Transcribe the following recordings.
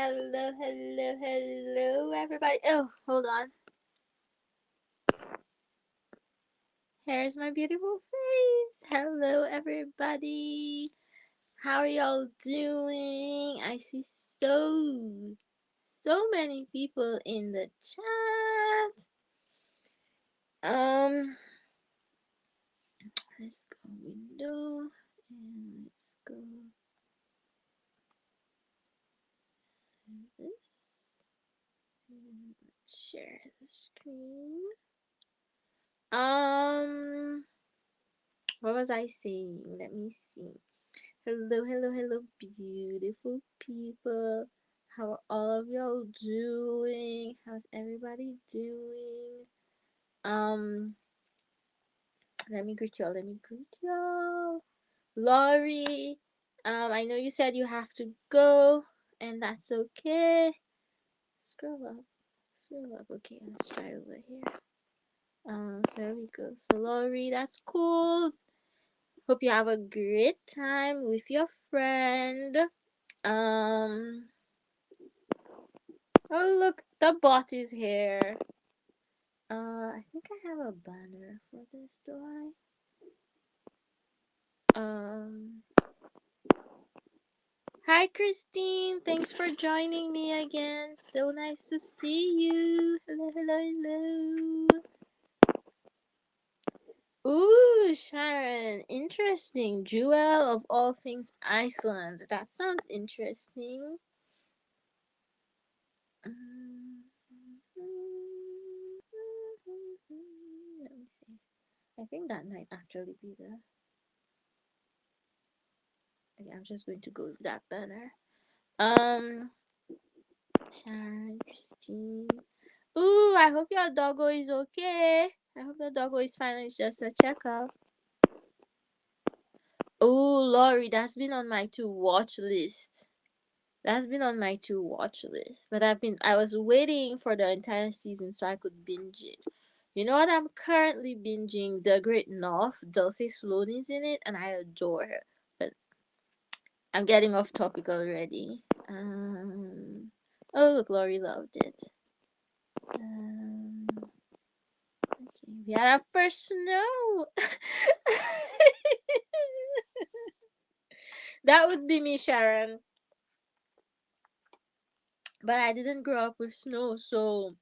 Hello, hello, hello, everybody. Oh, hold on. Here's my beautiful face. Hello, everybody. How are y'all doing? I see so many people in the chat. Let's go window and let's go this and let's share the screen. What was I saying? Let me see. Hello, hello, hello, beautiful people. How are all of y'all doing? How's everybody doing? Um, let me greet y'all. Let me greet y'all. Laurie, I know you said you have to go, and that's okay. Scroll up, scroll up. Okay, let's try over here. So there we go. So Laurie, that's cool. Hope you have a great time with your friend. Um, oh look, the bot is here. I think I have a banner for this, do I? Hi Christine, thanks for joining me again. So nice to see you. Hello, hello, hello. Ooh, Sharon, interesting. Jewel of all things Iceland. That sounds interesting. Um, Let me see. I think that might actually be the. Okay, I'm just going to go with that banner. Um, Sharon, Christine. Ooh, I hope your doggo is okay. I hope your doggo is fine. It's just a checkup. Oh, Lori, that's been on my to watch list. That's been on my to watch list. But I was waiting for the entire season so I could binge it. You know what I'm currently binging? The Great North. Dulce Sloan is in it and I adore her. But I'm getting off topic already. Oh look, Lori loved it. Okay, we had our first snow. That would be me, Sharon. But I didn't grow up with snow, so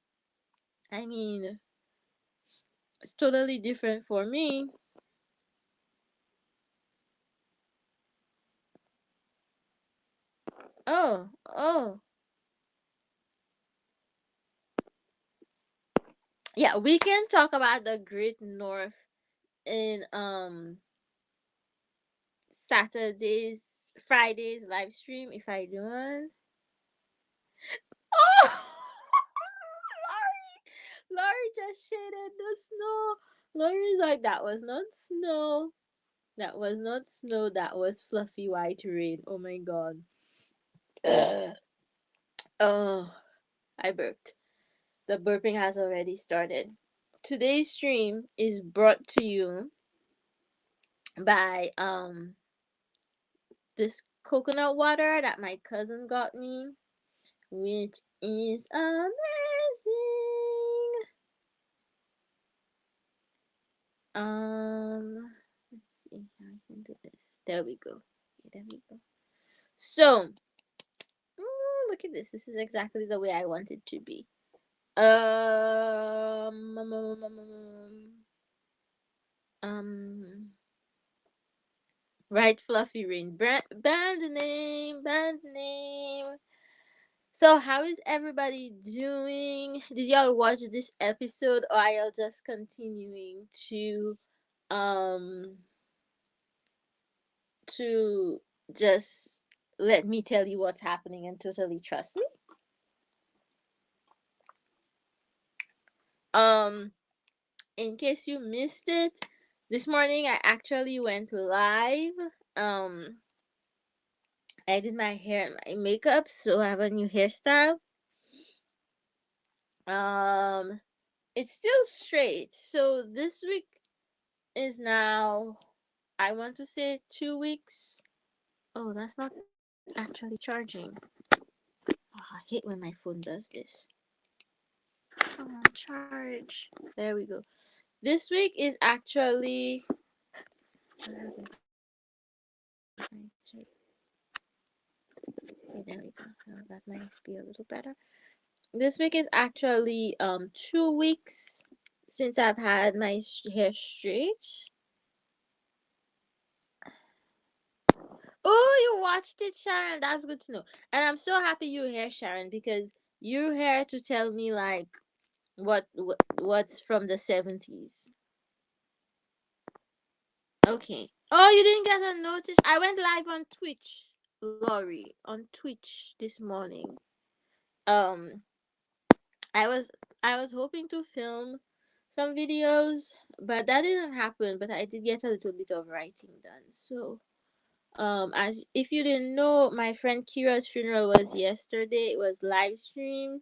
I mean, it's totally different for me. Oh. Yeah, we can talk about the Great North in Saturdays, Fridays live stream if I do one. Oh, Laurie just shaded the snow. Laurie's like, that was not snow. That was not snow. That was fluffy white rain. Oh my god. Ugh. Oh, I burped. The burping has already started. Today's stream is brought to you by this coconut water that my cousin got me, which is amazing. Let's see how I can do this. There we go. Okay, there we go. So, look at this. This is exactly the way I want it to be. Um, um, um, um, um, right, Fluffy Rain. Band name, band name. So, how is everybody doing? Did y'all watch this episode, or are y'all just continuing um, to just let me tell you what's happening and totally trust me? Um, in case you missed it, this morning I actually went live. Um, I did my hair and my makeup, so I have a new hairstyle. Um, it's still straight. So this week is now, I want to say, 2 weeks. Oh, that's not actually charging. I hate when my phone does this. Come on, charge. There we go. This week is actually. Okay, there we go. Oh, that might be a little better. This week is actually 2 weeks since I've had my hair straight. Oh, you watched it, Sharon. That's good to know. And I'm so happy you're here, Sharon, because you're here to tell me like what's from the 70s. Okay. Oh, you didn't get a notice. I went live on Twitch, Lori, on Twitch this morning. Um, I was I was hoping to film some videos, but that didn't happen. But I did get a little bit of writing done. So, as if you didn't know, my friend Kira's funeral was yesterday. It was live stream.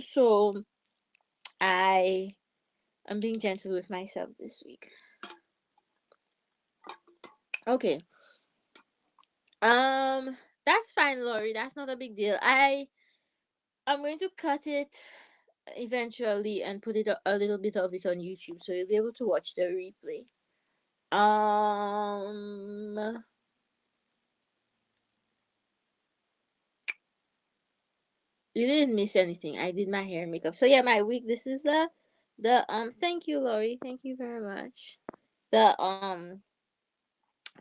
So I am being gentle with myself this week. Okay. That's fine, Lori. That's not a big deal. I'm going to cut it eventually and put it a little bit of it on YouTube, so you'll be able to watch the replay. You didn't miss anything. I did my hair and makeup. So yeah, my week. This is the. Thank you, Lori. Thank you very much. The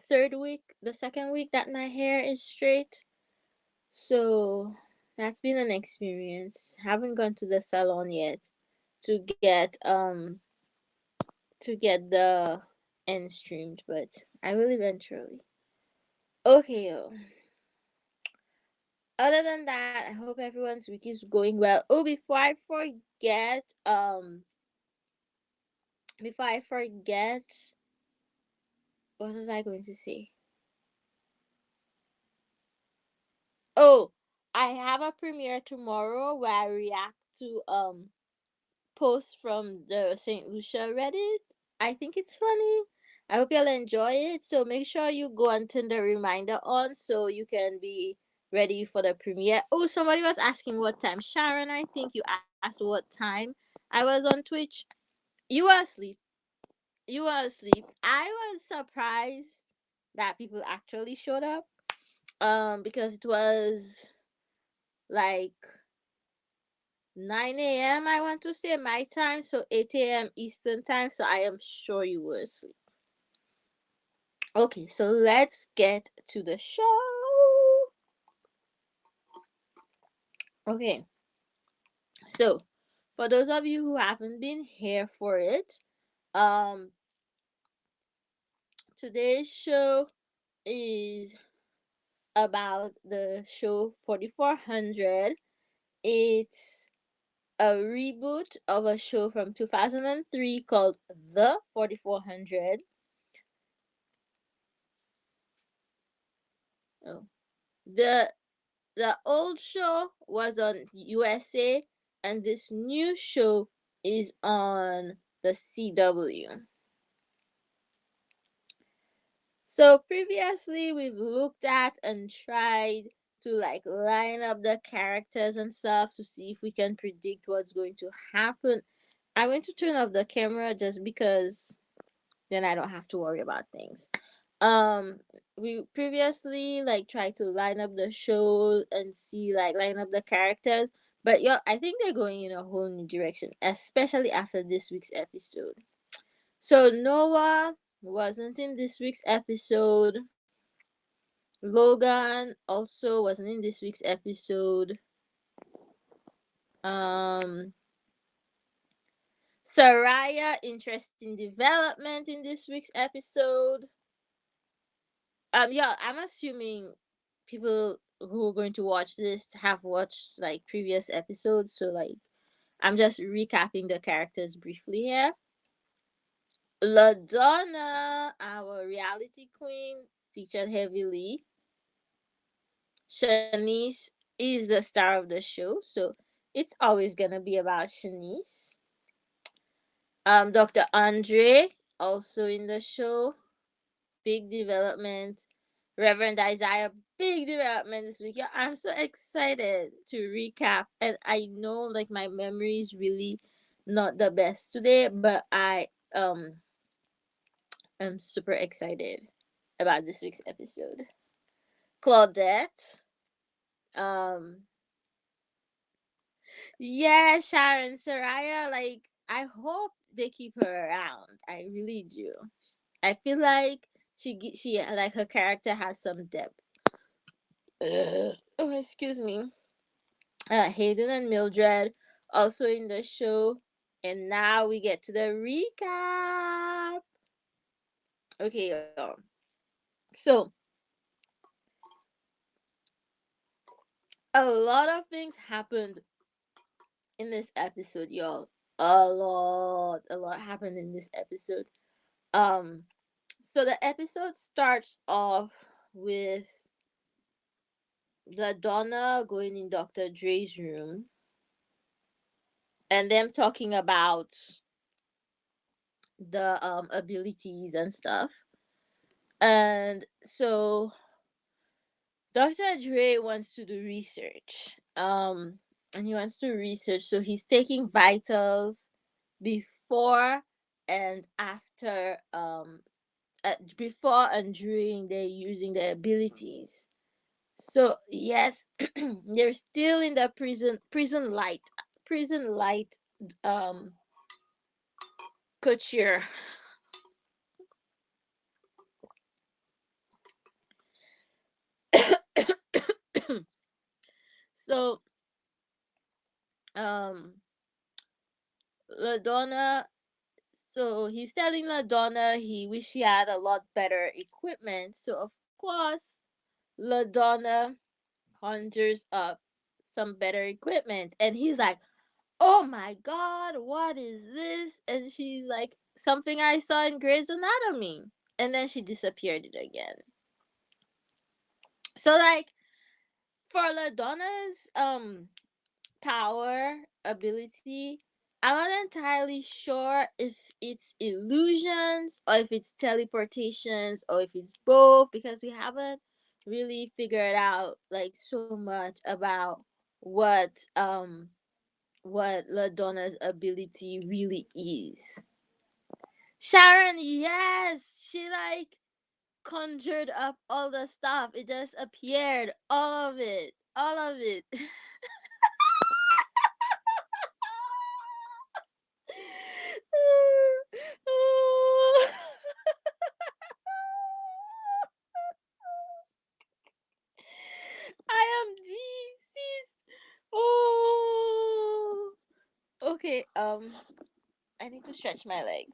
third week, the second week that my hair is straight. So that's been an experience. Haven't gone to the salon yet to get the end streamed, but I will eventually. Okay, other than that, I hope everyone's week is going well. Oh, before I forget, what was I going to say? Oh, I have a premiere tomorrow where I react to posts from the St. Lucia Reddit. I think it's funny. I hope you'll enjoy it. So make sure you go and turn the reminder on so you can be ready for the premiere. Oh, somebody was asking what time. Sharon, I think you asked what time I was on Twitch. You were asleep. You were asleep. I was surprised that people actually showed up. Because it was like 9 a.m. I want to say my time, so 8 a.m. Eastern time. So I am sure you were asleep. Okay, so let's get to the show. Okay, so for those of you who haven't been here for it, um, today's show is about the show 4400. It's a reboot of a show from 2003 called The 4400. Oh. The the old show was on USA and this new show is on the CW. So previously we've looked at and tried to like line up the characters and stuff to see if we can predict what's going to happen. I'm going to turn off the camera just because then I don't have to worry about things. Um we previously like tried to line up the show and see like line up the characters, but yeah, I think they're going in a whole new direction, especially after this week's episode. So Noah wasn't in this week's episode. Logan also wasn't in this week's episode. Um Saraya, interesting development in this week's episode. Yeah, I'm assuming people who are going to watch this have watched like previous episodes, so like I'm just recapping the characters briefly here. LaDonna, our reality queen, featured heavily. Shanice is the star of the show, so it's always gonna be about Shanice. Dr. Andre, also in the show, big development. Reverend Isaiah, big development this week. Yeah, I'm so excited to recap. And I know like my memory is really not the best today, but I am super excited about this week's episode. Claudette. Um yeah, Sharon Soraya, like I hope they keep her around. I really do. I feel like she like her character has some depth. Oh, excuse me. Hayden and Mildred also in the show. And now we get to the recap. Okay, y'all. So, a lot of things happened in this episode, y'all. A lot happened in this episode. Um, so the episode starts off with the Donna going in Dr. Dre's room and them talking about the abilities and stuff. And so Dr. Dre wants to do research. And he wants to research, so he's taking vitals before and after before and during they're using their abilities. So yes, they're still in the prison light um couture. So um LaDonna, so he's telling LaDonna he wish he had a lot better equipment. So of course LaDonna conjures up some better equipment, and he's like, "Oh my god, what is this?" And she's like, "Something I saw in Grey's Anatomy." And then she disappeared it again. So like for LaDonna's power ability, I'm not entirely sure if it's illusions or if it's teleportations or if it's both, because we haven't really figured out like so much about what um what LaDonna's ability really is. Sharon, yes, she like conjured up all the stuff. It just appeared, all of it, all of it. I am deceased. Oh. Okay. I need to stretch my legs.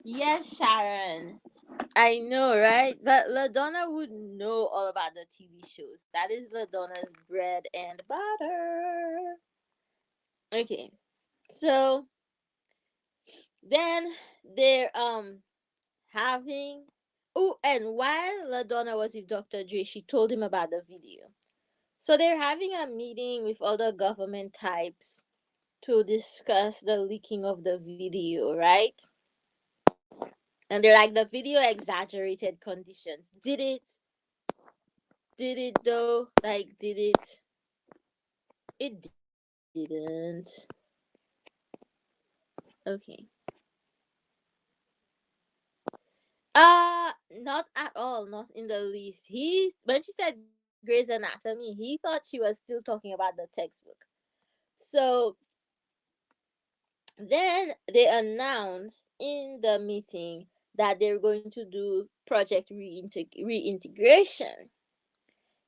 Yes, Sharon. I know, right? But LaDonna would know all about the TV shows. That is LaDonna's bread and butter. Okay. So then they're having, oh, and while LaDonna was with Dr. Dre, she told him about the video. So they're having a meeting with other government types to discuss the leaking of the video, right? And they're like, the video exaggerated conditions. Did it? Did it though? Like, did it? It didn't. Okay. Not at all. Not in the least. He when she said Grey's Anatomy, he thought she was still talking about the textbook. So then they announced in the meeting that they're going to do project reintegration.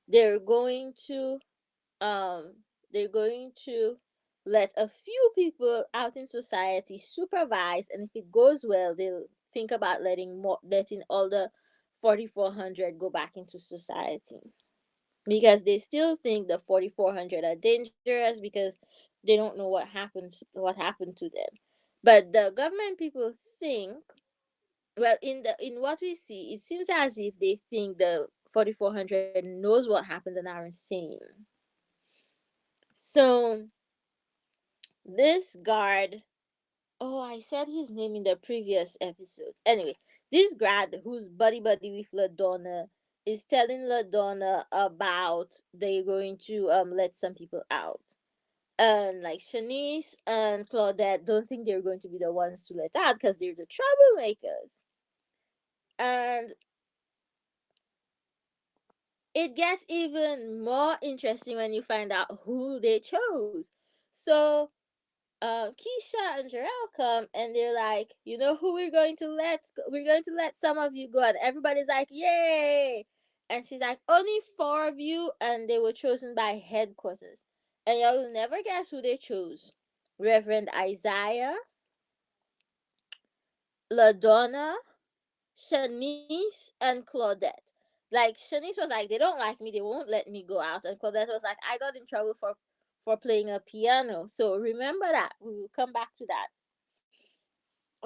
They're going to um they're going to let a few people out in society supervise, and if it goes well they'll think about letting all the 4400 go back into society, because they still think the 4400 are dangerous because they don't know what happened to them. But the government people think, well, in what we see, it seems as if they think the 4400 knows what happened and are insane. So this guard, oh, I said his name in the previous episode. Anyway, this guard who's buddy with LaDonna is telling LaDonna about they're going to let some people out. And like Shanice and Claudette don't think they're going to be the ones to let out because they're the troublemakers. And it gets even more interesting when you find out who they chose. So Keisha and Jarrell come and they're like, you know who we're going to let? We're going to let some of you go, and everybody's like, yay! And she's like, only four of you, and they were chosen by headquarters. And y'all will never guess who they chose: Reverend Isaiah, LaDonna, Shanice, and Claudette. Like Shanice was like, they don't like me, they won't let me go out, and Claudette was like, I got in trouble for playing a piano. So remember that. We will come back to that.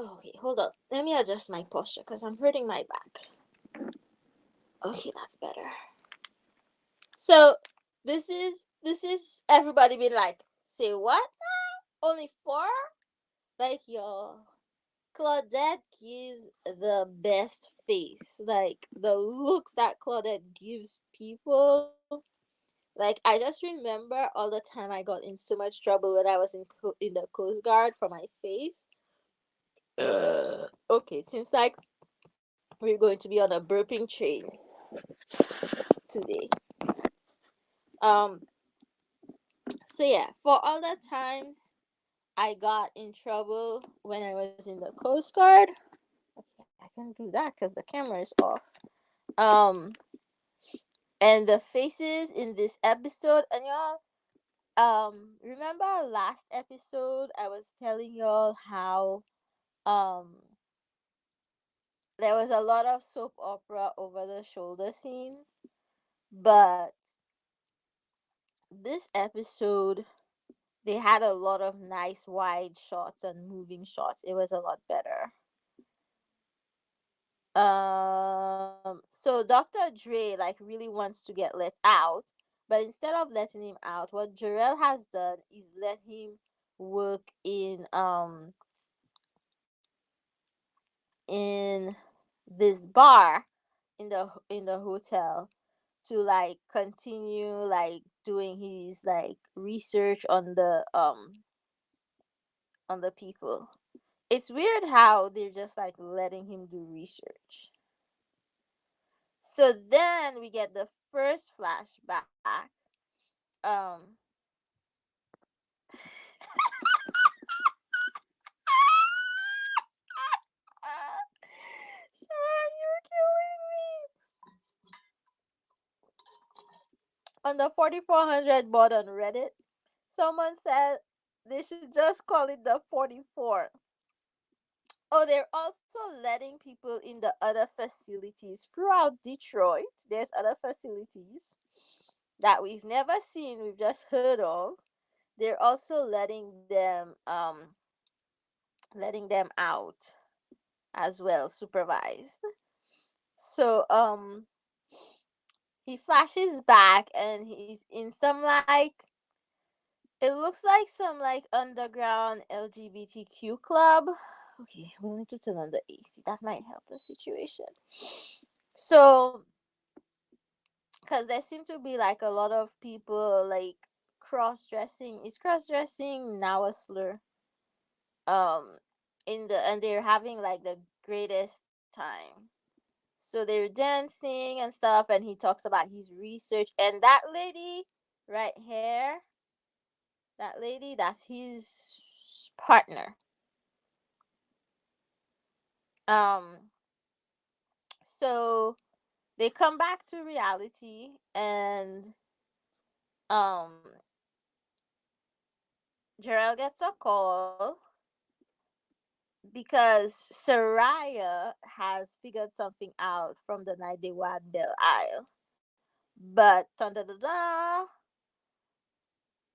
Okay, hold on. Let me adjust my posture because I'm hurting my back. Okay, that's better. So this is everybody being like, say what? Only four? Like y'all. Claudette gives the best face. Like the looks that Claudette gives people. Like I just remember all the time I got in so much trouble when I was in the Coast Guard for my face. Okay, it seems like we're going to be on a burping train today. Um, so yeah, for all the times I got in trouble when I was in the Coast Guard, okay, I can do that because the camera is off. Um, and the faces in this episode, and y'all, remember last episode I was telling y'all how um there was a lot of soap opera over the shoulder scenes, but this episode they had a lot of nice wide shots and moving shots. It was a lot better. So Dr. Dre like really wants to get let out, but instead of letting him out, what Jarrell has done is let him work in this bar in the hotel to like continue like doing his like research on the people. It's weird how they're just like letting him do research. So then we get the first flashback. Um Sharon, you're killing me. On the 4400 board on Reddit, someone said they should just call it the 44. Oh, they're also letting people in the other facilities throughout Detroit. There's other facilities that we've never seen, we've just heard of. They're also letting them out as well, supervised. So he flashes back and he's in some like it looks like some like underground LGBTQ club. Okay, we need to turn on the AC. That might help the situation. So, because there seem to be like a lot of people like cross dressing. Is cross dressing now a slur? Um, and they're having like the greatest time. So they're dancing and stuff, and he talks about his research. And that lady right here, that lady, that's his partner. Um, so they come back to reality, and um, Jarrell gets a call because Soraya has figured something out from the night they were at Belle Isle. But dun, dun, dun, dun,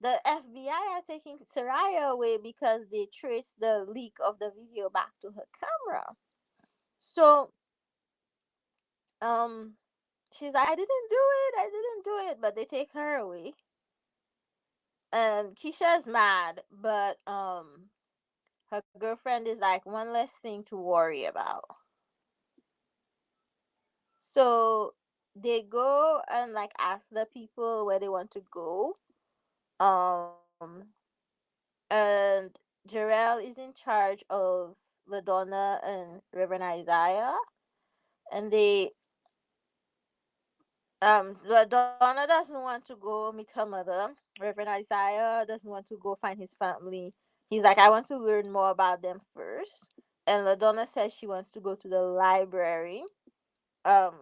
the FBI are taking Soraya away because they traced the leak of the video back to her camera. So um, she's like, I didn't do it, but they take her away. And Keisha's mad, but her girlfriend is like one less thing to worry about. So they go and like ask the people where they want to go. Um and Jarrell is in charge of LaDonna and Reverend Isaiah, and they LaDonna doesn't want to go meet her mother. Reverend Isaiah doesn't want to go find his family. He's like, I want to learn more about them first. And LaDonna says she wants to go to the library um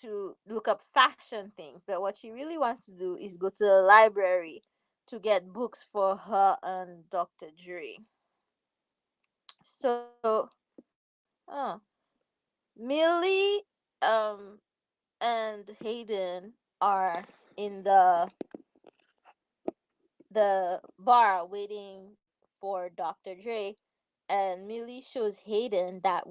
to look up fashion things, but what she really wants to do is go to the library to get books for her and Dr. Dre. So, oh, Millie um and Hayden are in the bar waiting for Dr. Dre, and Millie shows Hayden that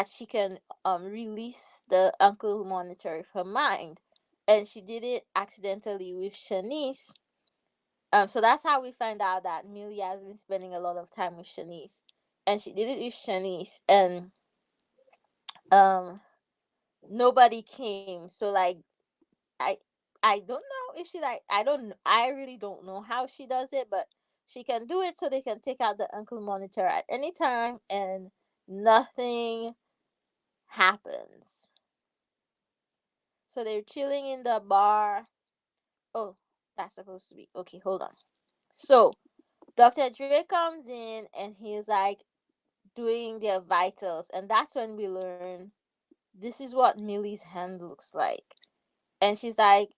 she can release the ankle monitor of her mind, and she did it accidentally with Shanice. So that's how we find out that Millie has been spending a lot of time with Shanice, and she did it with Shanice, and um nobody came. So like I I don't know if she like I really don't know how she does it, but she can do it so they can take out the ankle monitor at any time and nothing happens. So they're chilling in the bar. Oh, that's supposed to be okay. Hold on. So Dr. Dre comes in and he's like doing their vitals, and that's when we learn this is what Millie's hand looks like. And she's like,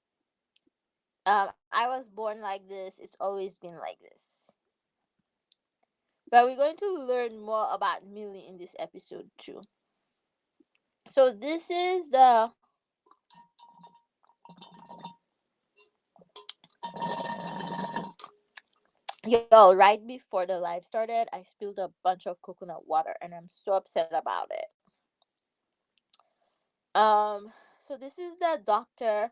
I was born like this. It's always been like this. But we're going to learn more about Millie in this episode too. So this is the yo right before the live started. I spilled a bunch of coconut water, and I'm so upset about it. So this is the doctor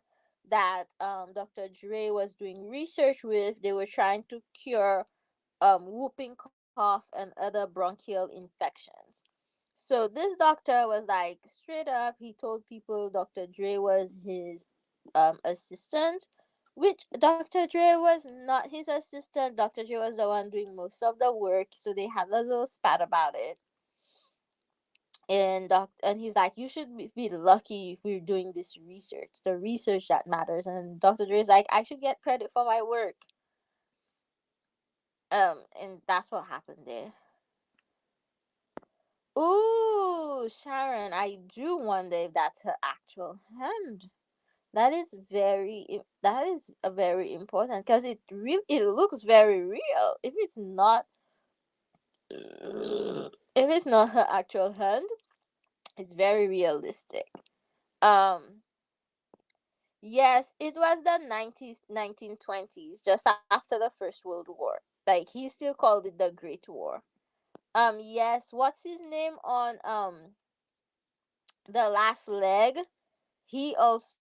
that Dr. Dre was doing research with. They were trying to cure whooping cough and other bronchial infections. So this doctor was like straight up. He told people Dr. Dre was his assistant, which Dr. Dre was not his assistant. Dr. Dre was the one doing most of the work. So they had a little spat about it. And he's like, you should be lucky we're doing this research, the research that matters. And Dr. Dre's like, I should get credit for my work. And that's what happened there. Ooh, Sharon, I do wonder if that's her actual hand. That is a very important because it looks very real. If it's not her actual hand, it's very realistic. Um yes, it was the 1920s, just after the First World War. Like he still called it the Great War. Yes, what's his name on the last leg? He also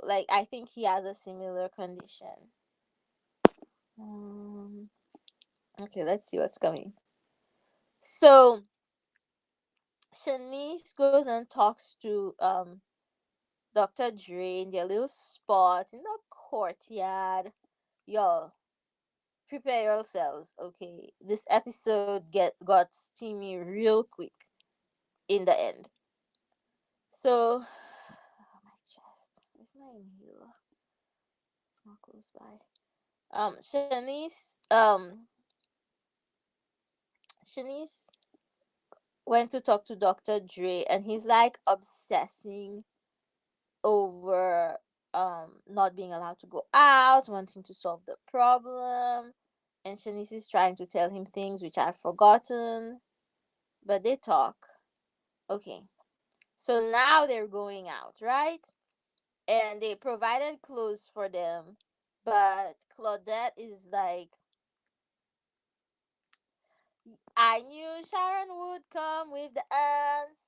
like I think he has a similar condition. Um, okay, let's see what's coming. So Shanice goes and talks to Dr. Dre in their little spot in the courtyard. Y'all, prepare yourselves, okay? This episode got steamy real quick in the end. So my chest. Where's my inhaler? It's not close by. Shanice went to talk to Dr. Dre, and he's like obsessing over not being allowed to go out, wanting to solve the problem. And Shanice is trying to tell him things which I've forgotten, but they talk. Okay. So now they're going out, right? And they provided clothes for them, but Claudette is like, I knew Sharon would come with the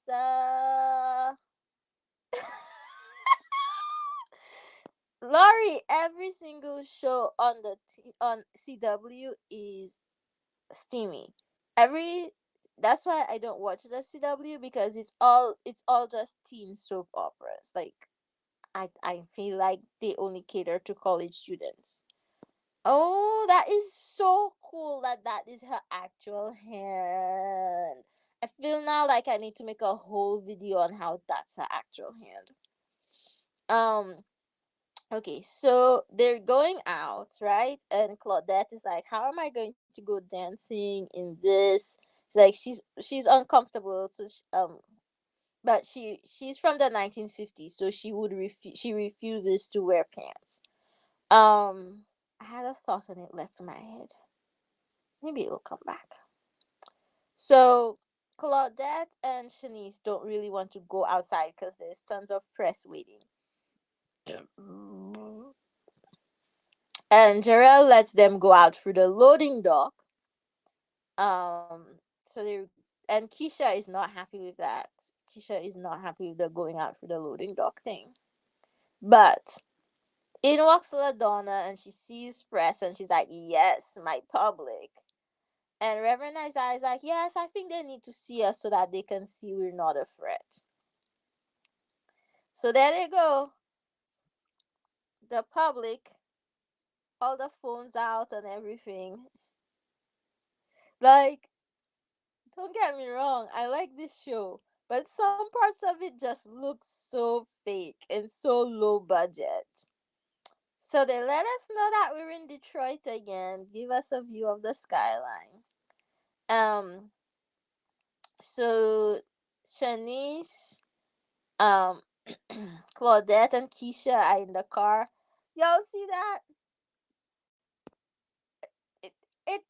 answer. Lori, every single show on on CW is steamy. Every That's why I don't watch the CW, because it's all just teen soap operas. Like, I feel like they only cater to college students. Oh, that is so cool that that is her actual hand. I feel now like I need to make a whole video on how that's her actual hand. Um, okay, so they're going out, right? And Claudette is like, "How am I going to go dancing in this?" It's like she's uncomfortable, so but she's from the 1950s, so she refuses to wear pants. I had a thought and it left my head. Maybe it'll come back. So Claudette and Shanice don't really want to go outside because there's tons of press waiting. And Jarrell lets them go out through the loading dock. So they and Keisha is not happy with that. Keisha is not happy with the going out through the loading dock thing. But in walks LaDonna and she sees press and she's like, "Yes, my public." And Reverend Isaiah is like, "Yes, I think they need to see us so that they can see we're not a threat." So there they go. The public, all the phones out and everything. Like, don't get me wrong, I like this show, but some parts of it just look so fake and so low budget. So they let us know that we're in Detroit again, give us a view of the skyline. Um, so Shanice, um, Claudette and Keisha are in the car. Y'all see that? It it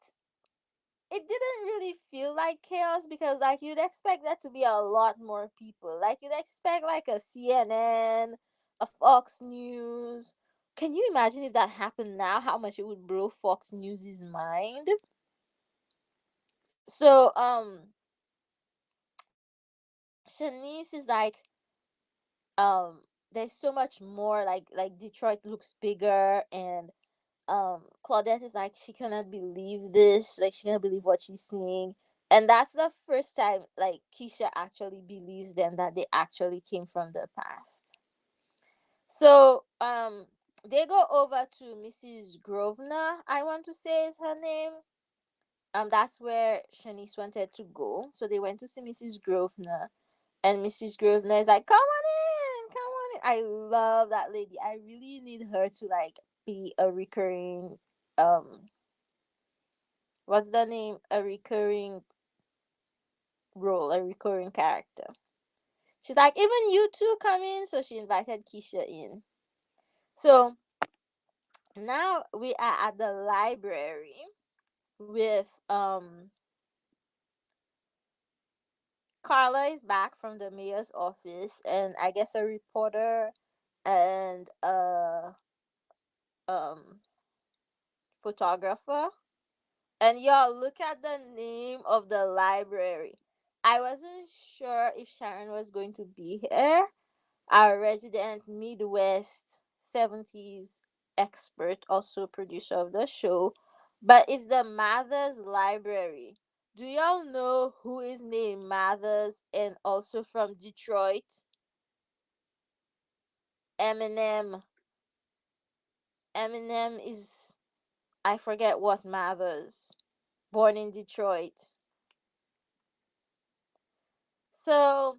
it didn't really feel like chaos, because like you'd expect that to be a lot more people. Like you'd expect like a CNN, a Fox News. Can you imagine if that happened now? How much it would blow Fox News's mind? So Shanice is like, there's so much more, like Detroit looks bigger, and Claudette is like, she cannot believe this, like she cannot believe what she's seeing. And that's the first time like Keisha actually believes them that they actually came from the past. So they go over to Mrs. Grosvenor, I want to say is her name. That's where Shanice wanted to go. So they went to see Mrs. Grosvenor, and Mrs. Grosvenor is like, "Come on in, come on in." I love that lady. I really need her to like be a recurring what's the name? A recurring role, a recurring character. She's like, "Even you two come in." So she invited Keisha in. So now we are at the library with Carla is back from the mayor's office, and I guess a reporter and a um photographer. And y'all, look at the name of the library. I wasn't sure if Sharon was going to be here, our resident Midwest 70s expert, also producer of the show, but it's the Mathers Library. Do y'all know who is named Mathers and also from Detroit? Eminem. Eminem is, I forget what Mathers, born in Detroit. So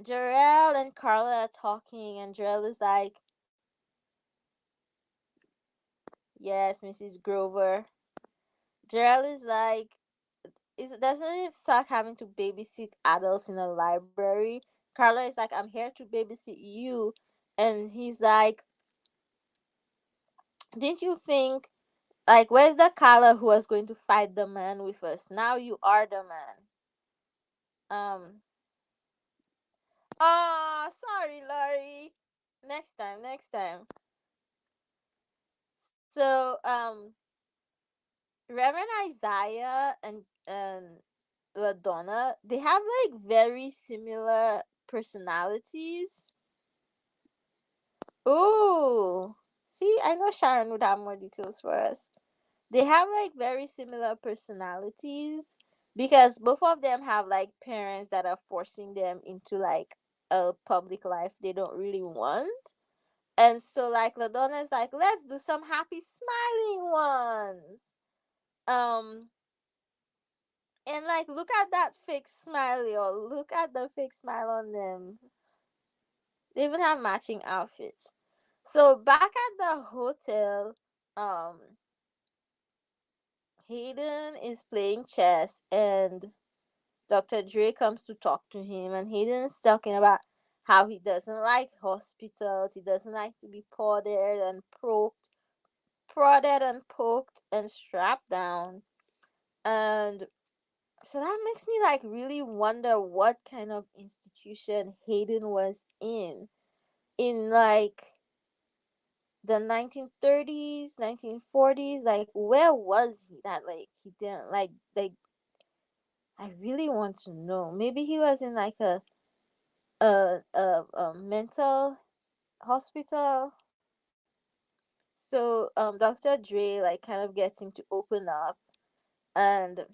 Jarrell and Carla are talking, and Jarrell is like, "Yes, Mrs. Grover." Jarrell is like, doesn't it suck having to babysit adults in a library? Carla is like, "I'm here to babysit you." And he's like, "Didn't you think, like, where's the Carla who was going to fight the man with us? Now you are the man." Um, oh, sorry, Laurie. Next time, next time. So, Reverend Isaiah and LaDonna, they have like very similar personalities. Ooh, See, I know Sharon would have more details for us. They have like very similar personalities because both of them have like parents that are forcing them into like a public life they don't really want. And so like LaDonna is like, let's do some happy smiling ones. Um and like look at that fake smiley or look at the fake smile on them. They even have matching outfits. So back at the hotel, um Hayden is playing chess and Dr. Dre comes to talk to him, and Hayden's talking about how he doesn't like hospitals, he doesn't like to be prodded and poked and strapped down. And so that makes me like really wonder what kind of institution Hayden was in like the 1930s, 1940s. Like, where was he that like he didn't like I really want to know. Maybe he was in like a mental hospital. So Dr. Dre like kind of gets him to open up and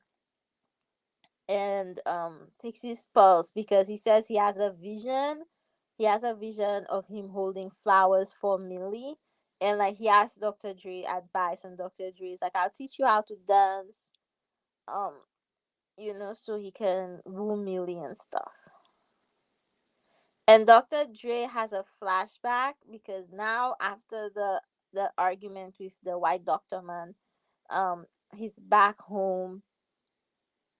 takes his pulse because he says he has a vision. He has a vision of him holding flowers for Millie. And like he asks Dr. Dre advice, and Dr. Dre is like, I'll teach you how to dance. Um, so he can woo Millie and stuff. And Dr. Dre has a flashback because now after the argument with the white doctor man, he's back home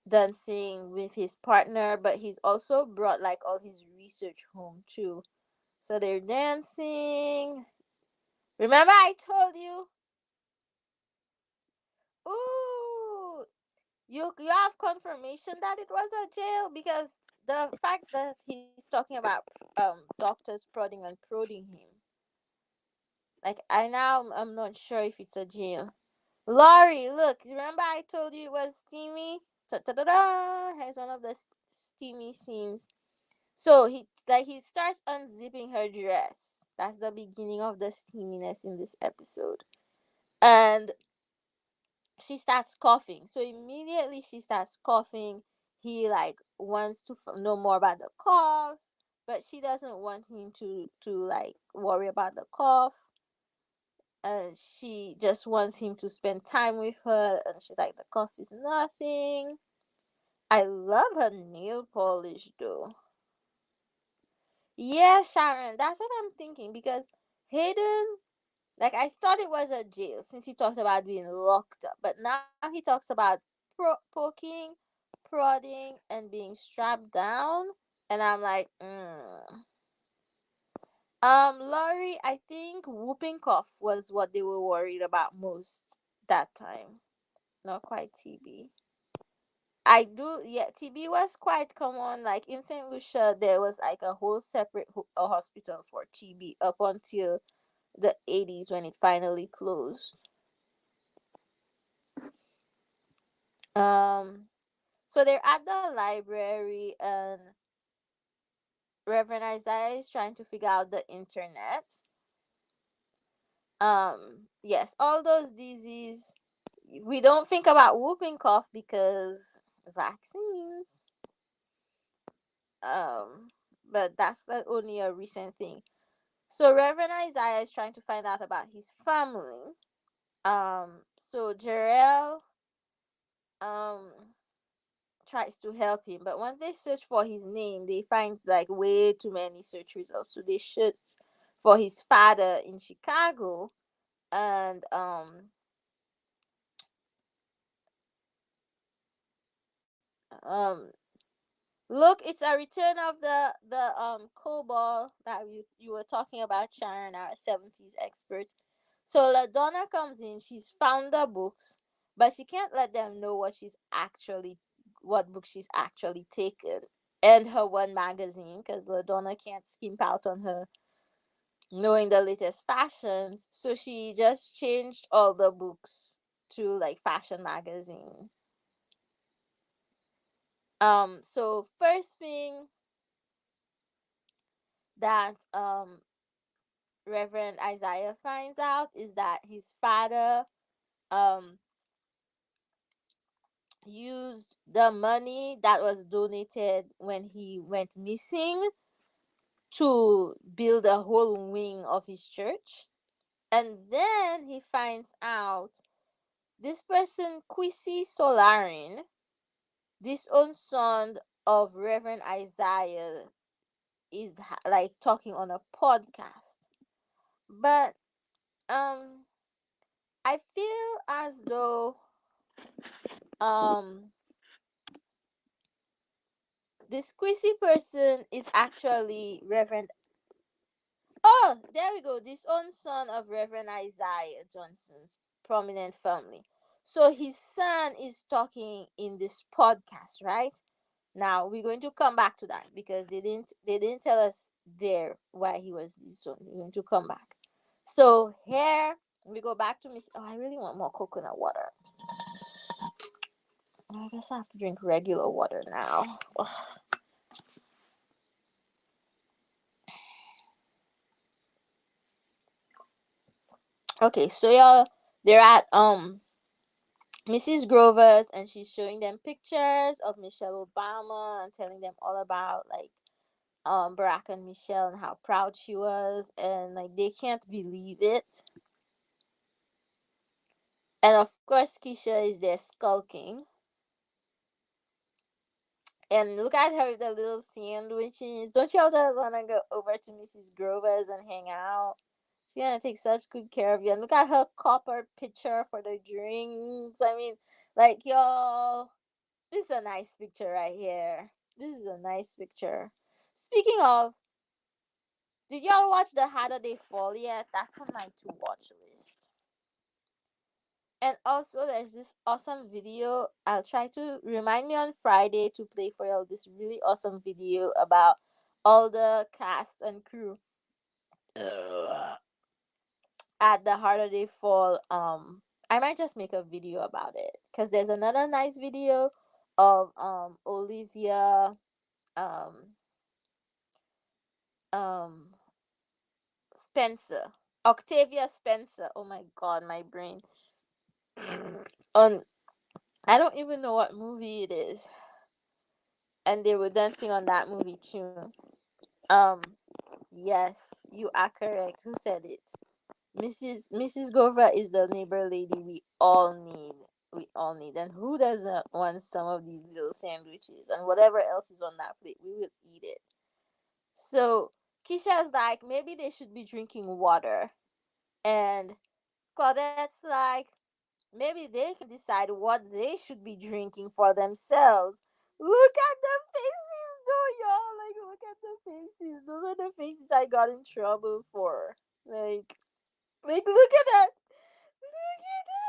dancing with his partner, but he's also brought like all his research home too. So they're dancing. Remember I told you? Ooh, you have confirmation that it was a jail because the fact that he's talking about doctors prodding and prodding him. Like I'm not sure if it's a jail. Laurie, look, remember I told you it was steamy? Ta ta da da. Here's one of the steamy scenes. So he starts unzipping her dress. That's the beginning of the steaminess in this episode. And she starts coughing. So immediately she starts coughing. He like wants to know more about the cough, but she doesn't want him to like worry about the cough. And she just wants him to spend time with her, and she's like, the cough is nothing. I love her nail polish though. Yeah, Sharon, that's what I'm thinking because Hayden, like I thought it was a jail since he talked about being locked up, but now he talks about poking, prodding, and being strapped down, and I'm like, Laurie, I think whooping cough was what they were worried about most that time. Not quite TB. I do, yeah. TB was quite common. Like in Saint Lucia, there was like a whole separate hospital for TB up until the 80s when it finally closed. Um, so they're at the library, and Reverend Isaiah is trying to figure out the internet. Yes, all those diseases. We don't think about whooping cough because vaccines. Um, but that's only a recent thing. So Reverend Isaiah is trying to find out about his family. So Jarrell um tries to help him, but once they search for his name, they find like way too many search results. So they search for his father in Chicago, and um look, it's a return of the COBOL that you were talking about, Sharon, our 70s expert. So LaDonna comes in, she's found the books, but she can't let them know what book she's actually taken. And her one magazine, because LaDonna can't skimp out on her knowing the latest fashions. So she just changed all the books to like fashion magazine. So first thing that Reverend Isaiah finds out is that his father um used the money that was donated when he went missing to build a whole wing of his church. And then he finds out this person, Quissy Solarin, disowned son of Reverend Isaiah, is like talking on a podcast. But um I feel as though um this Quissy person is actually Reverend. Oh, there we go. This own son of Reverend Isaiah Johnson's prominent family. So his son is talking in this podcast, right? Now we're going to come back to that because they didn't tell us there why he was this son. We're going to come back. So here we go back to Miss. Oh, I really want more coconut water. I guess I have to drink regular water now. Ugh. Okay, so y'all, they're at Mrs. Grover's, and she's showing them pictures of Michelle Obama and telling them all about like Barack and Michelle and how proud she was, and like they can't believe it. And of course Keisha is there skulking. And look at her with the little sandwiches. Don't y'all just wanna go over to Mrs. Grover's and hang out? She's gonna take such good care of you. And look at her copper pitcher for the drinks. I mean, like y'all, this is a nice picture right here. This is a nice picture. Speaking of, did y'all watch the How Did They Fall yet? That's on my to watch list. And also, there's this awesome video. I'll try to remind me on Friday to play for y'all this really awesome video about all the cast and crew at the Harder They Fall. I might just make a video about it because there's another nice video of Olivia um um Spencer, Octavia Spencer. Oh my god, my brain. On I don't even know what movie it is, and they were dancing on that movie tune. Um, yes, you are correct. Who said it? Mrs. Grover is the neighbor lady we all need. We all need. And who doesn't want some of these little sandwiches and whatever else is on that plate? We will eat it. So Keisha's like, maybe they should be drinking water. And Claudette's like, maybe they can decide what they should be drinking for themselves. Look at the faces, though, y'all. Like, look at the faces. Those are the faces I got in trouble for. Look at that. Look at that.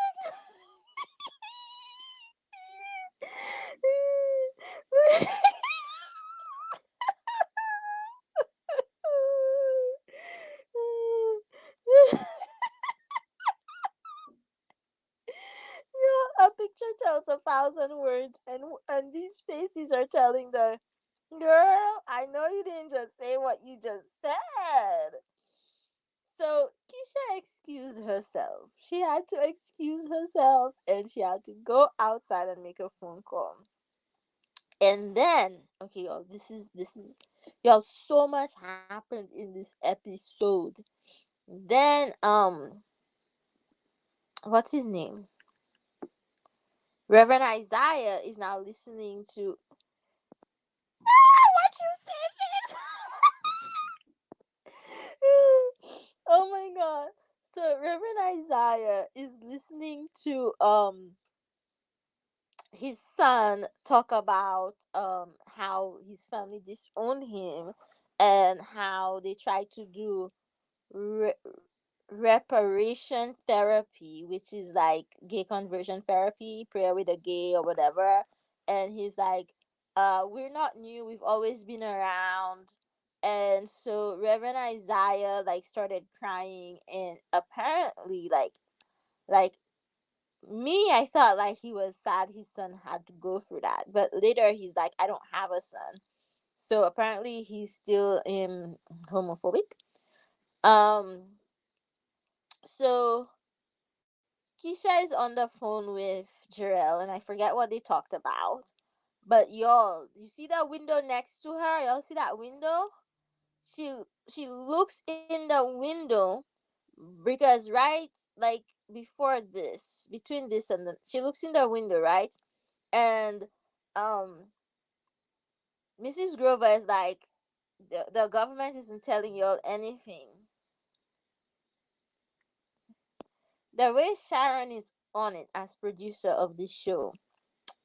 Yeah, a picture tells 1,000 words, and these faces are telling the girl. I know you didn't just say what you just said. So Keisha excused herself. She had to excuse herself, and she had to go outside and make a phone call. And then, okay, y'all, this is y'all. So much happened in this episode. Then, what's his name? Reverend Isaiah is now listening to. What you say, oh my god! So Reverend Isaiah is listening to his son talk about how his family disowned him and how they tried to do re- reparation therapy, which is like gay conversion therapy, prayer with a gay or whatever. And he's like, we're not new, we've always been around. And so Reverend Isaiah like started crying, and apparently like me, I thought like he was sad his son had to go through that, but later he's like, I don't have a son. So apparently he's still homophobic. Um, so Keisha is on the phone with Jarell, and I forget what they talked about. But y'all, you see that window next to her? Y'all see that window? She looks in the window because right like before this, between this and the, she looks in the window, right? And um Mrs. Grover is like, the government isn't telling y'all anything. The way Sharon is on it as producer of this show.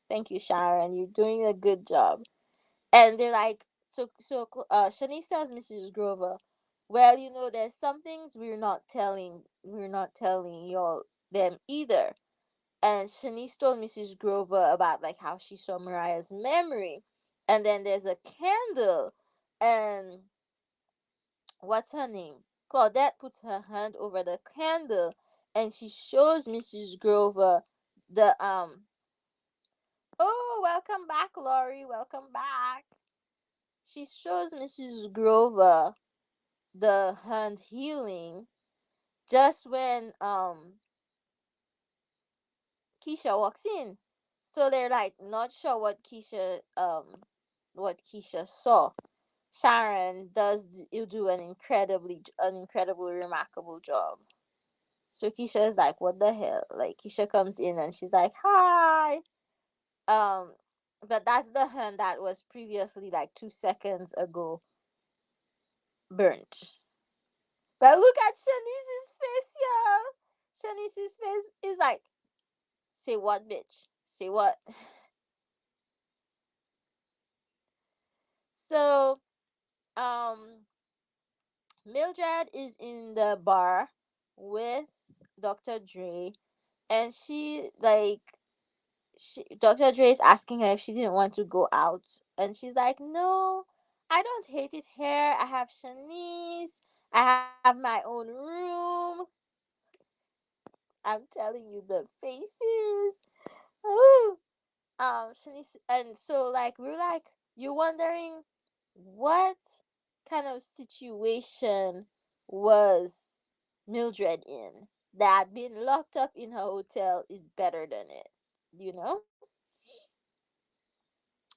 Thank you, Sharon. You're doing a good job. And they're like, Shanice tells Mrs. Grover, well, there's some things we're not telling y'all them either. And Shanice told Mrs. Grover about like how she saw Mariah's memory. And then there's a candle, and what's her name? Claudette puts her hand over the candle, and she shows Mrs. Grover the oh, welcome back, Laurie. Welcome back. She shows Mrs. Grover the hand healing just when Keisha walks in. So they're like not sure what Keisha saw. Sharon does you do an incredibly remarkable job. So Keisha is like, what the hell? Like Keisha comes in and she's like, hi. Um but that's the hand that was previously like 2 seconds ago burnt. But look at Shanice's face, y'all. Shanice's face is like, say what, bitch? Say what? So, um, Mildred is in the bar with Dr. Dre, and Dr. Dre is asking her if she didn't want to go out, and she's like, "No, I don't hate it here. I have Shanice. I have my own room." I'm telling you, the faces. Ooh. Shanice, and so like we're like, you're wondering what kind of situation was Mildred in, that being locked up in her hotel is better than it, you know?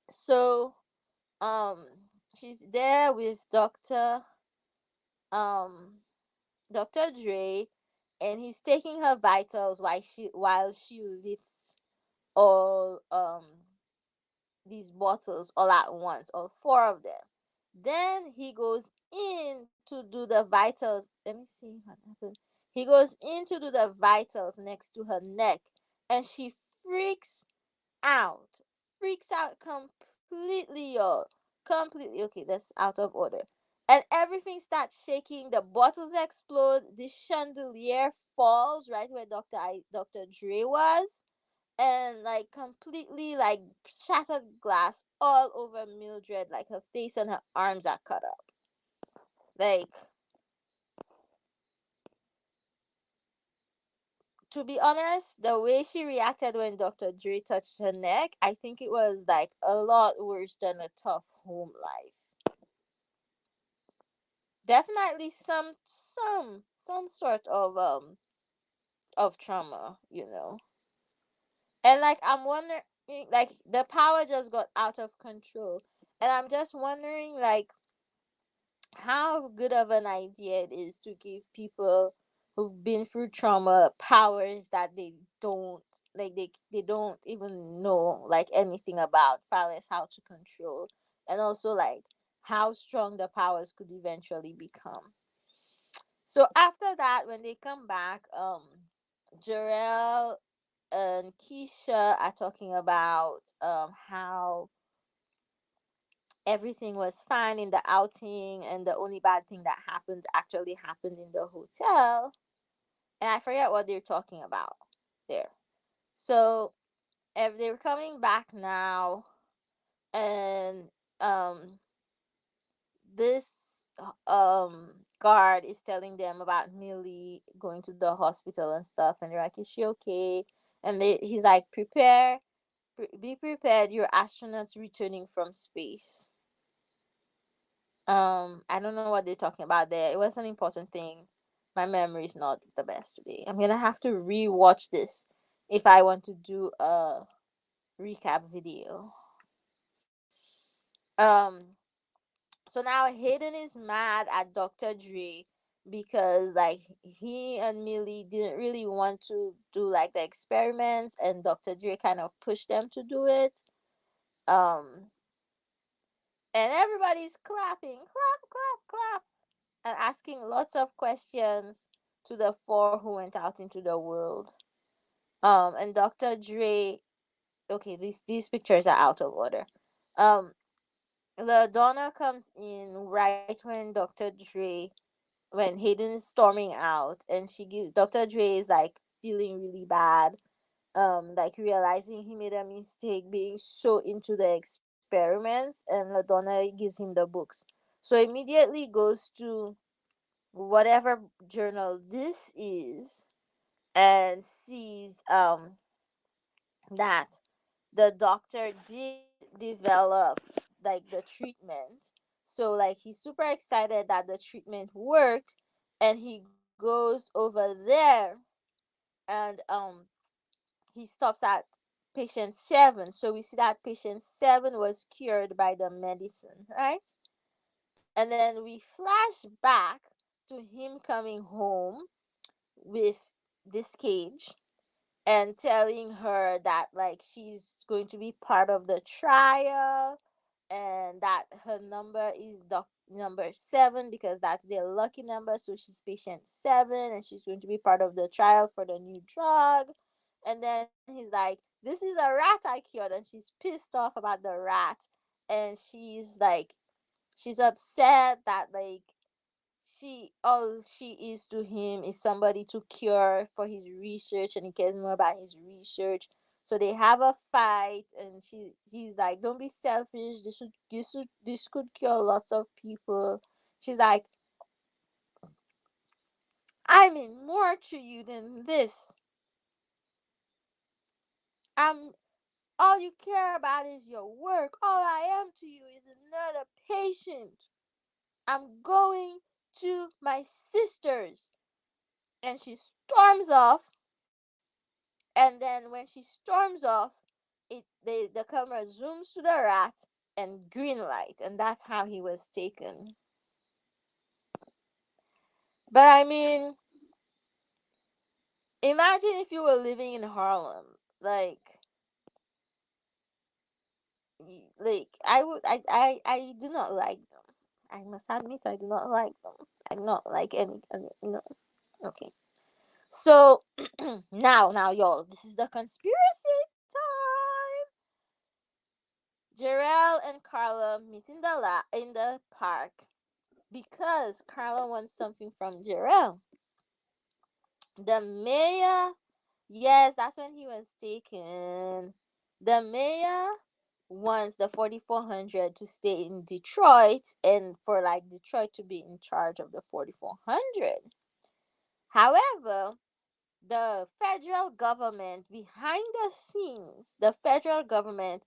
So um she's there with um Dr. Dre, and he's taking her vitals while she lifts all these bottles all at once, all four of them. Then he goes in to do the vitals. Let me see what happened. He goes in to do the vitals next to her neck, and she freaks out. Freaks out completely, y'all. Completely. Okay, that's out of order. And everything starts shaking. The bottles explode. The chandelier falls right where Dr. Dre was, and like completely like shattered glass all over Mildred, like her face and her arms are cut up. Like, to be honest, the way she reacted when Dr. Dre touched her neck, I think it was like a lot worse than a tough home life. Definitely some sort of trauma. And like I'm wondering, like the power just got out of control. And I'm just wondering like how good of an idea it is to give people who've been through trauma powers that they don't they don't even know like anything about, far less how to control, and also like how strong the powers could eventually become. So after that, when they come back, Jarell and Keisha are talking about how everything was fine in the outing, and the only bad thing that happened in the hotel. And I forget what they're talking about there. So if they're coming back now, and um this guard is telling them about Millie going to the hospital and stuff, and they're like, is she okay? And he's like, be prepared, you're astronauts returning from space. I don't know what they're talking about there. It was an important thing. My memory is not the best today. I'm gonna have to re-watch this if I want to do a recap video. Um, so now Hayden is mad at Dr. Dre because like he and Millie didn't really want to do like the experiments, and Dr. Dre kind of pushed them to do it. Um, and everybody's clapping, clap, clap, clap, and asking lots of questions to the four who went out into the world. And Dr. Dre, okay, these pictures are out of order. Um, the Donna comes in right when Dr. Dre, when Hayden's storming out, and she gives Dr. Dre is like feeling really bad, like realizing he made a mistake being so into the experiments, and Ladonna gives him the books. So immediately goes to whatever journal this is and sees that the doctor did develop like the treatment. So like he's super excited that the treatment worked, and he goes over there, and he stops at patient 7. So we see that patient 7 was cured by the medicine, right? And then we flash back to him coming home with this cage and telling her that like she's going to be part of the trial, and that her number is number 7 because that's their lucky number, so she's patient 7 and she's going to be part of the trial for the new drug. And then he's like, this is a rat I cured, and she's pissed off about the rat, and she's upset that like all she is to him is somebody to cure for his research, and he cares more about his research. So they have a fight, and he's like, don't be selfish, this could cure lots of people. She's like, I mean more to you than this. I'm All you care about is your work. All I am to you is another patient. I'm going to my sister's. And she storms off. And then when she storms off, the camera zooms to the rat and green light, and that's how he was taken. But I mean, imagine if you were living in Harlem, like I do not like them. I must admit I do not like them. I do not like any. Okay. So now y'all, this is the conspiracy time. Jarrell and Carla meet in the park because Carla wants something from Jarrell. The mayor, yes, that's when he was taken. The mayor wants the 4400 to stay in Detroit, and for like Detroit to be in charge of the 4400. However, the federal government behind the scenes, the federal government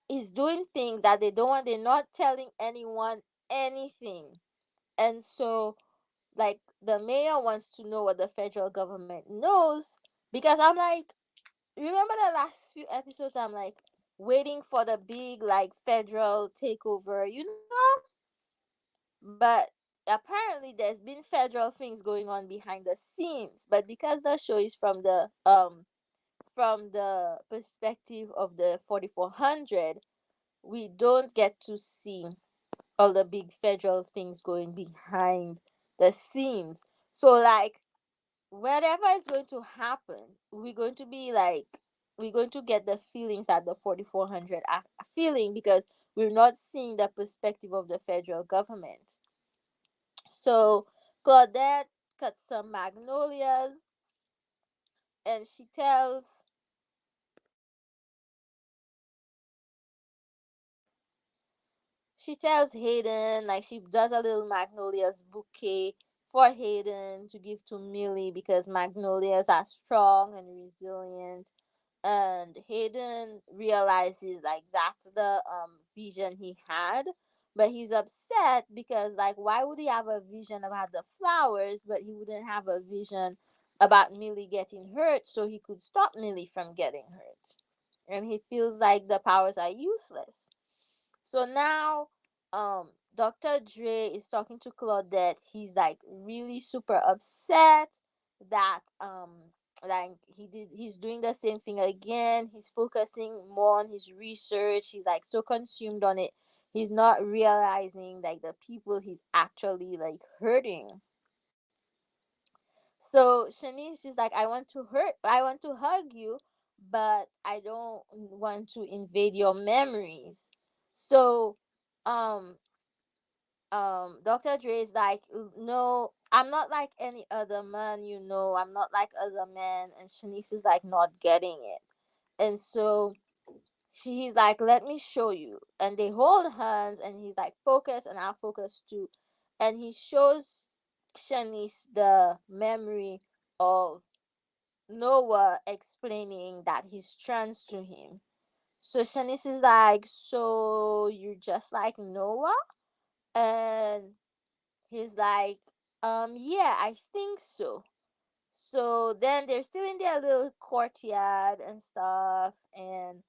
is doing things that they don't want. They're not telling anyone anything. And so like the mayor wants to know what the federal government knows, because I'm like, remember the last few episodes, I'm like waiting for the big like federal takeover. But apparently there's been federal things going on behind the scenes, but because the show is from the perspective of the 4400, we don't get to see all the big federal things going behind the scenes. So like whatever is going to happen, we're going to get the feelings that the 4400 are feeling, because we're not seeing the perspective of the federal government. So Claudette cuts some magnolias, and she tells Hayden, like she does a little magnolias bouquet for Hayden to give to Millie, because magnolias are strong and resilient. And Hayden realizes like that's the vision he had but he's upset because, like, why would he have a vision about the flowers, but he wouldn't have a vision about Millie getting hurt so he could stop Millie from getting hurt? And he feels like the powers are useless. So now, Dr. Dre is talking to Claudette. He's like really super upset that like he's doing the same thing again. He's focusing more on his research. He's like so consumed on it. He's not realizing like the people he's actually like hurting. So Shanice is like, I want to hug you, but I don't want to invade your memories. So um Dr. Dre is like, no, I'm not like any other man, I'm not like other men. And Shanice is like not getting it. And so he's like, let me show you. And they hold hands and he's like, focus, and I'll focus too. And he shows Shanice the memory of Noah explaining that he's trans to him. So Shanice is like, so you're just like Noah? And he's like, yeah, I think so. So then they're still in their little courtyard and stuff, and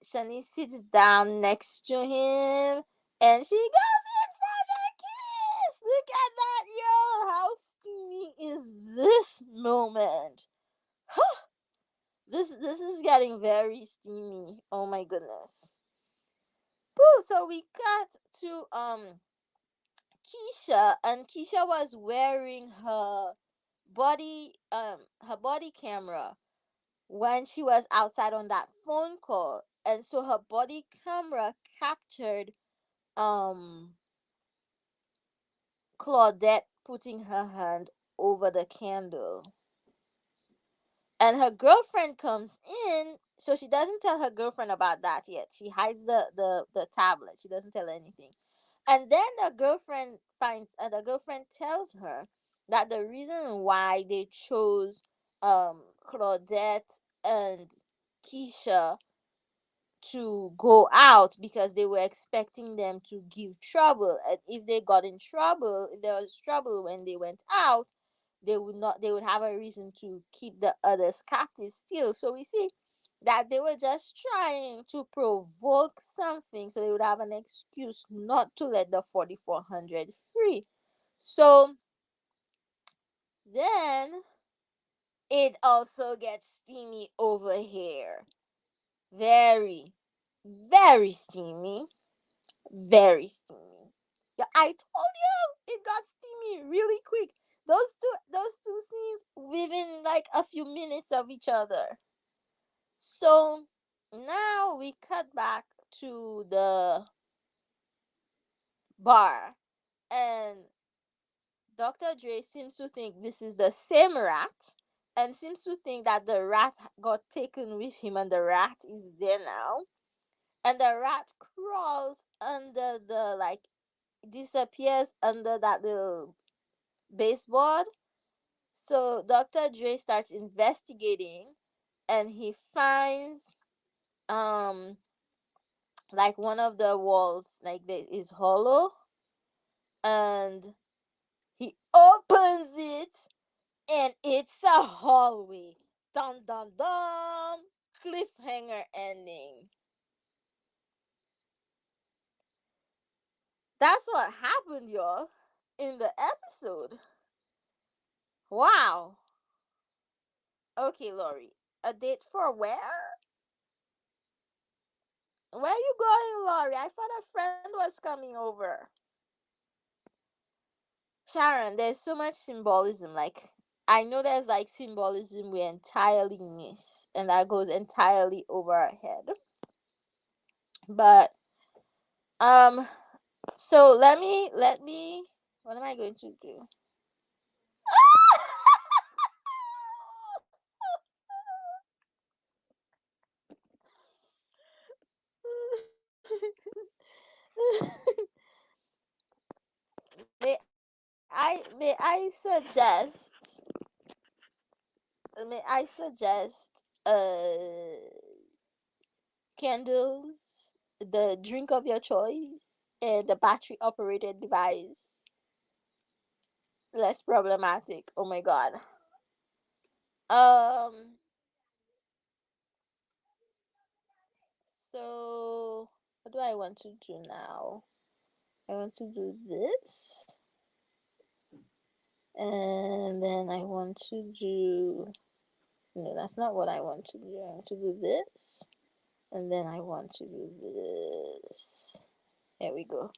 Shani sits down next to him, and she goes in for the kiss. Look at that, yo! How steamy is this moment? This is getting very steamy. Oh my goodness. Woo, so we cut to Keisha, and Keisha was wearing her body camera when she was outside on that phone call, and so her body camera captured um Claudette putting her hand over the candle, and her girlfriend comes in. So she doesn't tell her girlfriend about that yet. She hides the tablet. She doesn't tell her anything. And then the girlfriend tells her that the reason why they chose Claudette and Keisha to go out, because they were expecting them to give trouble, and if there was trouble when they went out, they would have a reason to keep the others captive still. So we see that they were just trying to provoke something so they would have an excuse not to let the 4400 free. So then it also gets steamy over here. Very, very steamy. Very steamy. Yeah, I told you it got steamy really quick. Those two scenes within like a few minutes of each other. So now we cut back to the bar, and Dr. Dre seems to think this is the same rat, and seems to think that the rat got taken with him, and the rat is there now. And the rat crawls under the like disappears under that little baseboard. So Dr. Dre starts investigating, and he finds um like one of the walls like that is hollow, and he opens it, and it's a hallway. Dun dun dun. Cliffhanger ending. That's what happened, y'all, in the episode. Wow. Okay, Lori. A date for where? Where are you going, Lori? I thought a friend was coming over. Sharon, there's so much symbolism. Like, I know there's like symbolism we entirely miss, and that goes entirely over our head. But um, so let me. What am I going to do? may I suggest candles, the drink of your choice. the battery operated device less problematic. Oh my god. Um so what do I want to do now? I want to do this, and then I want to do, no, that's not what I want to do. I want to do this, and then I want to do this. There we go.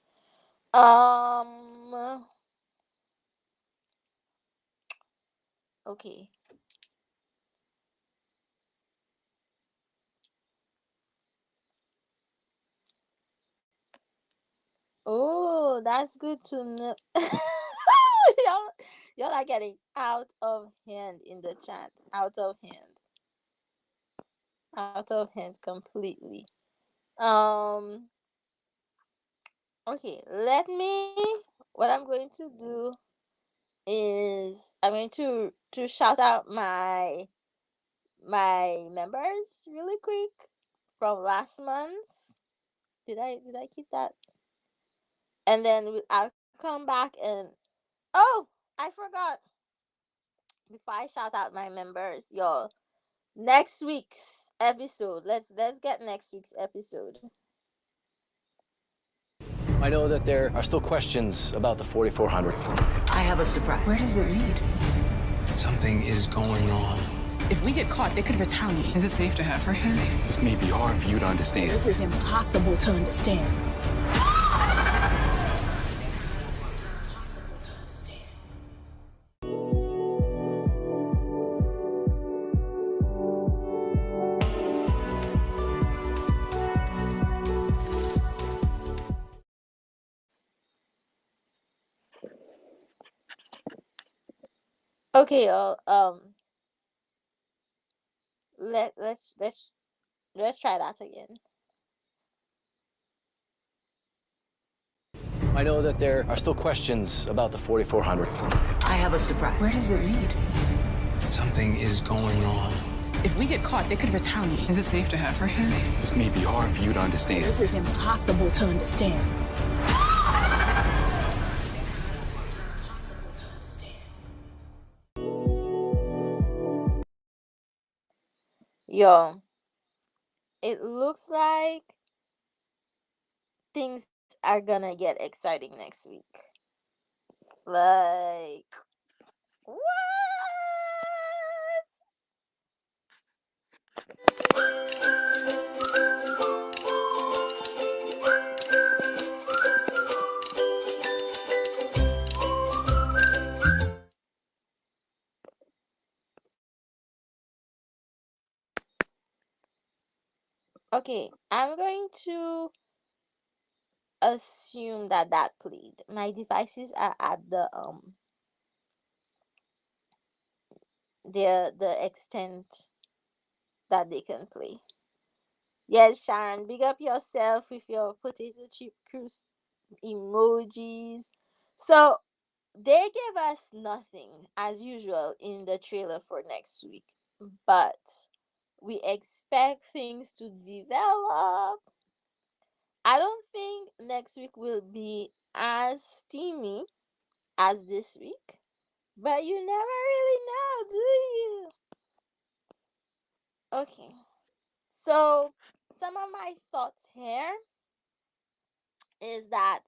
Okay. Oh, that's good to know. y'all, y'all are getting out of hand in the chat. Out of hand. Out of hand completely. Um. Okay. Let me. What I'm going to do is I'm going to shout out my members really quick from last month. Did I keep that? And then I'll come back and, oh, I forgot. Before I shout out my members, y'all, next week's episode. Let's get next week's episode. I know that there are still questions about the 4400. I have a surprise. Where does it lead? Something is going on. If we get caught, they could retaliate. Is it safe to have her here? This may be hard for you to understand. This is impossible to understand. Okay, y'all. Let's try that again. I know that there are still questions about the 4400. I have a surprise. Where does it lead? Something is going on. If we get caught, they could retaliate. Is it safe to have her here? This may be hard for you to understand. This is impossible to understand. Yo, it looks like things are gonna get exciting next week. Like, what? Okay, I'm going to assume that that played. My devices are at the extent that they can play. Yes, Sharon, big up yourself with your potato chip cruise emojis. So they gave us nothing as usual in the trailer for next week, but we expect things to develop. I don't think next week will be as steamy as this week, but you never really know, do you? Okay, so some of my thoughts here is that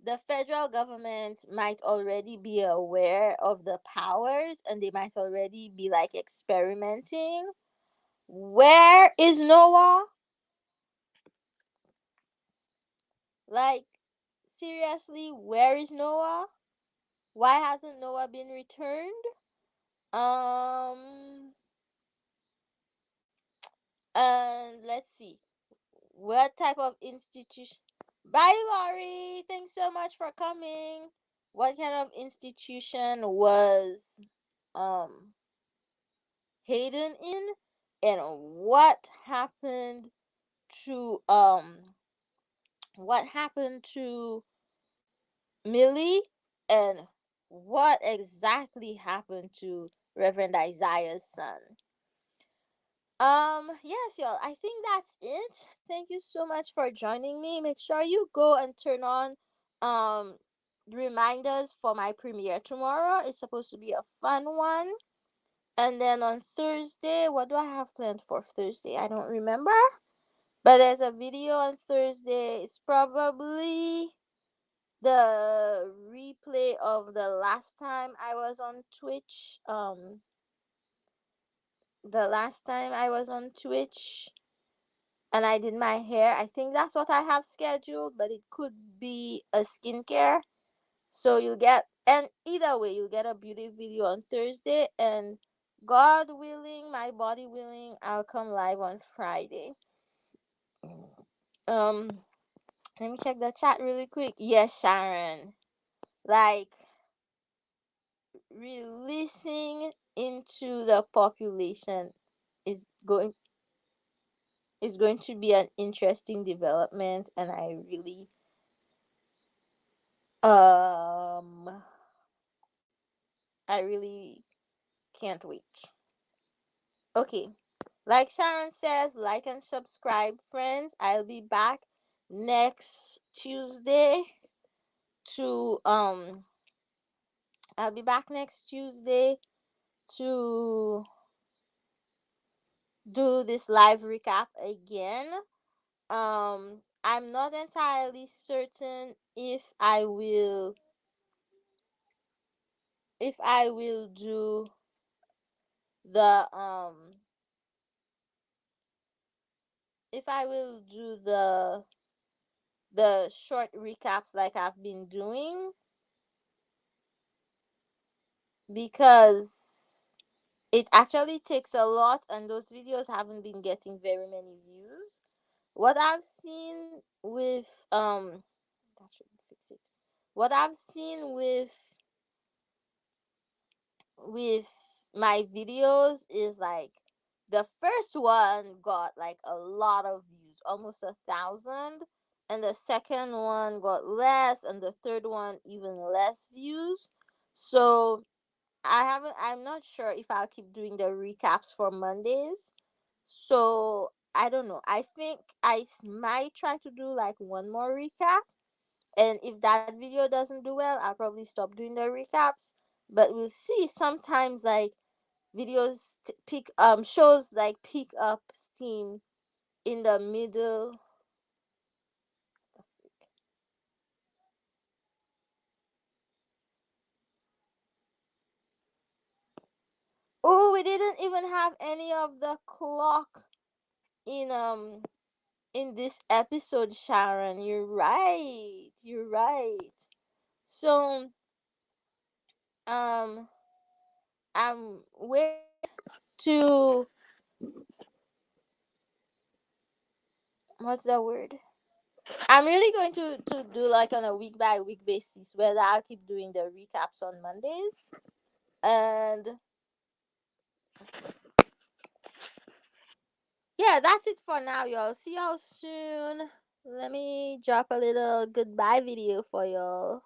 the federal government might already be aware of the powers and they might already be like experimenting. Where is Noah? Like, seriously, where is Noah? Why hasn't Noah been returned? Um, and let's see. What type of institution? Bye, Laurie. Thanks so much for coming. What kind of institution was um Hayden in, and to what happened to Millie, and what exactly happened to Reverend Isaiah's son? Yes, y'all. I think that's it. Thank you so much for joining me. Make sure you go and turn on um reminders for my premiere tomorrow. It's supposed to be a fun one. And then on Thursday, what do I have planned for Thursday? I don't remember. But there's a video on Thursday. It's probably the replay of the last time I was on Twitch. The last time I was on Twitch and I did my hair. I think that's what I have scheduled, but it could be a skincare. So you'll get, and either way, you'll get a beauty video on Thursday, and God willing, my body willing, I'll come live on Friday. Um, Let me check the chat really quick. Yes, Sharon. Like releasing into the population is going is going to be an interesting development, and um I really can't wait. Okay. Like Sharon says, like and subscribe, friends. Next Tuesday to um I'll be back next Tuesday to do this live recap again. I'm not entirely certain if I will do the if I will do the short recaps like I've been doing, because it actually takes a lot and those videos haven't been getting very many views. What I've seen with that should fix it. What I've seen with my videos is like the first one got like a lot of views, almost 1,000, and the second one got less, and the third one even less views. So I'm not sure if I'll keep doing the recaps for Mondays. So I don't know. I think I might try to do like one more recap, and if that video doesn't do well, I'll probably stop doing the recaps. But we'll see. Sometimes like videos pick shows like pick up steam in the middle. Oh, we didn't even have any of the clock in in this episode, Sharon. You're right. You're right. So um I'm waiting to, what's the word? I'm really going to do like on a week by week basis, whether I'll keep doing the recaps on Mondays. And yeah, that's it for now, y'all. See y'all soon. Let me drop a little goodbye video for y'all.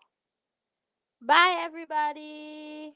Bye, everybody.